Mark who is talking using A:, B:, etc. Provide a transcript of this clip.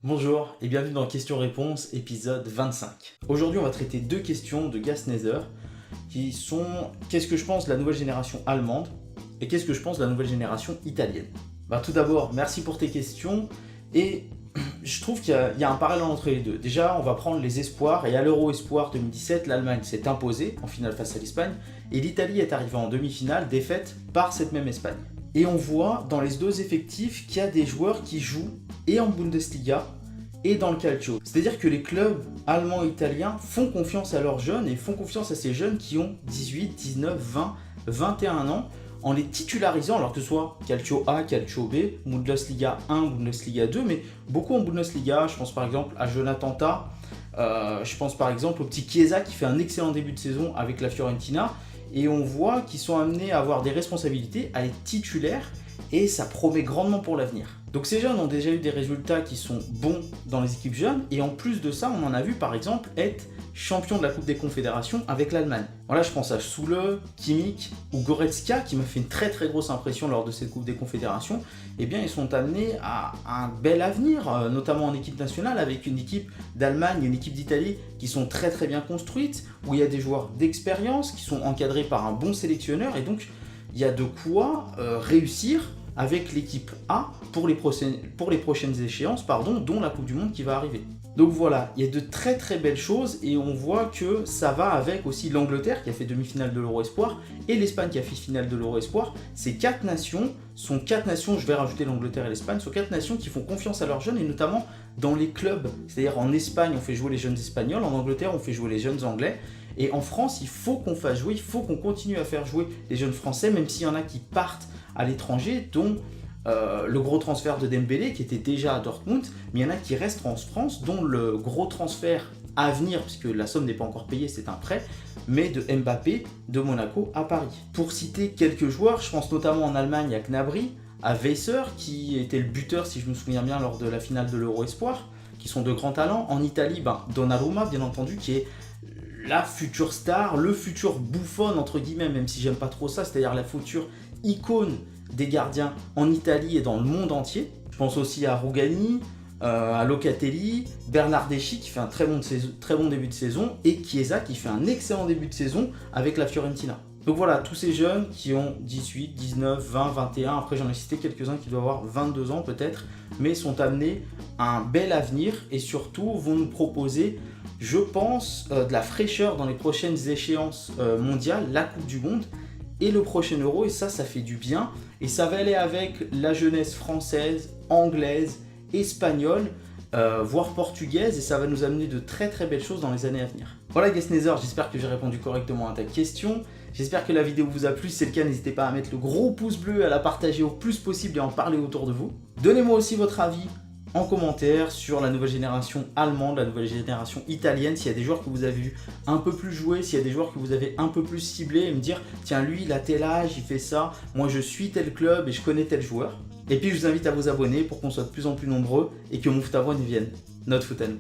A: Bonjour et bienvenue dans Questions-Réponses, épisode 25. Aujourd'hui, on va traiter deux questions de Gasneser qui sont qu'est-ce que je pense de la nouvelle génération allemande et qu'est-ce que je pense de la nouvelle génération italienne. Tout d'abord, merci pour tes questions et je trouve qu'il y a un parallèle entre les deux. Déjà, on va prendre les espoirs et à l'Euro Espoir 2017, l'Allemagne s'est imposée en finale face à l'Espagne et l'Italie est arrivée en demi-finale, défaite par cette même Espagne. Et on voit dans les deux effectifs qu'il y a des joueurs qui jouent et en Bundesliga et dans le Calcio. C'est-à-dire que les clubs allemands et italiens font confiance à leurs jeunes et font confiance à ces jeunes qui ont 18, 19, 20, 21 ans en les titularisant, alors que ce soit Calcio A, Calcio B, Bundesliga 1, Bundesliga 2, mais beaucoup en Bundesliga. Je pense par exemple à Jonathan Tah, je pense par exemple au petit Chiesa qui fait un excellent début de saison avec la Fiorentina. Et on voit qu'ils sont amenés à avoir des responsabilités, à être titulaires, et ça promet grandement pour l'avenir. Donc ces jeunes ont déjà eu des résultats qui sont bons dans les équipes jeunes, et en plus de ça, on en a vu par exemple être champion de la Coupe des Confédérations avec l'Allemagne. Voilà, je pense à Süle, Kimmich ou Goretzka qui m'a fait une très très grosse impression lors de cette Coupe des Confédérations. Eh bien, ils sont amenés à un bel avenir, notamment en équipe nationale, avec une équipe d'Allemagne et une équipe d'Italie qui sont très très bien construites, où il y a des joueurs d'expérience qui sont encadrés par un bon sélectionneur, et donc il y a de quoi réussir avec l'équipe A pour les prochaines échéances, dont la Coupe du Monde qui va arriver. Donc voilà, il y a de très très belles choses et on voit que ça va avec aussi l'Angleterre qui a fait demi-finale de l'Euro Espoir et l'Espagne qui a fait finale de l'Euro Espoir. Ces quatre nations sont quatre nations, je vais rajouter l'Angleterre et l'Espagne, sont quatre nations qui font confiance à leurs jeunes et notamment dans les clubs. C'est-à-dire en Espagne on fait jouer les jeunes espagnols, en Angleterre on fait jouer les jeunes anglais. Et en France, il faut qu'on fasse jouer, il faut qu'on continue à faire jouer les jeunes français, même s'il y en a qui partent à l'étranger, dont le gros transfert de Dembélé qui était déjà à Dortmund, mais il y en a qui restent en France, dont le gros transfert à venir, puisque la somme n'est pas encore payée, c'est un prêt, mais de Mbappé de Monaco à Paris. Pour citer quelques joueurs, je pense notamment en Allemagne à Gnabry, à Weisser qui était le buteur si je me souviens bien lors de la finale de l'Euro Espoir, qui sont de grands talents. En Italie, Donnarumma bien entendu qui est la future star, le futur Buffon entre guillemets, même si j'aime pas trop ça, c'est-à-dire la future icône des gardiens en Italie et dans le monde entier. Je pense aussi à Rugani, à Locatelli, Bernardeschi qui fait un très bon début de saison et Chiesa qui fait un excellent début de saison avec la Fiorentina. Donc voilà, tous ces jeunes qui ont 18, 19, 20, 21, après j'en ai cité quelques-uns qui doivent avoir 22 ans peut-être, mais sont amenés à un bel avenir et surtout vont nous proposer, je pense, de la fraîcheur dans les prochaines échéances mondiales, la Coupe du Monde et le prochain Euro, et ça fait du bien, et ça va aller avec la jeunesse française, anglaise, espagnole, voire portugaise, et ça va nous amener de très très belles choses dans les années à venir. Voilà Gasneser, j'espère que j'ai répondu correctement à ta question, j'espère que la vidéo vous a plu, si c'est le cas n'hésitez pas à mettre le gros pouce bleu, à la partager au plus possible et en parler autour de vous. Donnez-moi aussi votre avis en commentaire sur la nouvelle génération allemande, la nouvelle génération italienne, s'il y a des joueurs que vous avez vu un peu plus jouer, s'il y a des joueurs que vous avez un peu plus ciblés, et me dire tiens lui il a tel âge, il fait ça, moi je suis tel club et je connais tel joueur. Et puis je vous invite à vous abonner pour qu'on soit de plus en plus nombreux et que mon foot à vous devienne notre foot à nous.